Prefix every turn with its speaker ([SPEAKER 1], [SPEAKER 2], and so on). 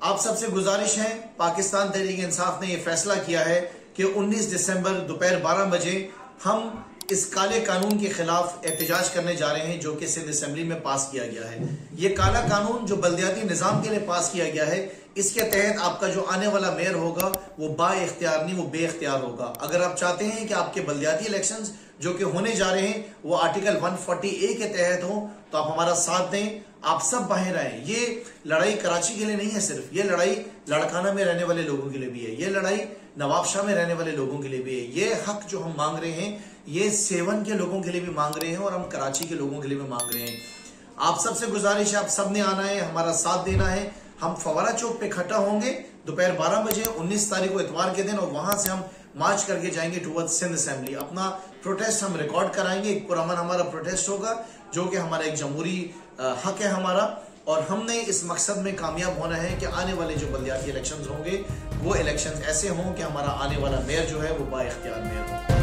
[SPEAKER 1] आप सबसे गुजारिश है, पाकिस्तान तहरीक इंसाफ ने यह फैसला किया है कि 19 दिसंबर दोपहर 12 बजे हम इस काले कानून के खिलाफ एहतजाज करने जा रहे हैं जो कि सिंध असेंबली में पास किया गया है। ये काला कानून जो बल्दियाती निजाम के लिए पास किया गया है, इसके तहत आपका जो आने वाला मेयर होगा वो बाइख्तियार नहीं, वो बेख्तियार होगा। अगर आप चाहते हैं कि आपके बल्दियाती इलेक्शंस जो कि होने जा रहे हैं वो आर्टिकल 140A के तहत हो, तो आप हमारा साथ दें, आप सब बाहर आए। ये लड़ाई कराची के लिए नहीं है सिर्फ, ये लड़ाई लड़काना में रहने वाले लोगों के लिए भी है, ये लड़ाई नवाबशाह में रहने वाले लोगों के लिए भी है। ये हक जो हम मांग रहे हैं ये सेवन के लोगों के लिए भी मांग रहे हैं और हम कराची के लोगों के लिए भी मांग रहे हैं। आप सबसे गुजारिश है, आप सब ने आना है, हमारा साथ देना है। हम फवारा चौक पे इकट्ठा होंगे दोपहर 12 बजे 19 तारीख को इतवार के दिन, और वहां से हम मार्च करके जाएंगे टुवर्ड्स सिंध असेंबली। अपना प्रोटेस्ट हम रिकॉर्ड कराएंगे, एक पुरअमन हमारा प्रोटेस्ट होगा जो कि हमारा एक जमहूरी हक है हमारा, और हमने इस मकसद में कामयाब होना है कि आने वाले जो बल्दियाती इलेक्शंस होंगे वो इलेक्शंस ऐसे हों कि हमारा आने वाला मेयर जो है वो बाइख्तियार मेयर हो।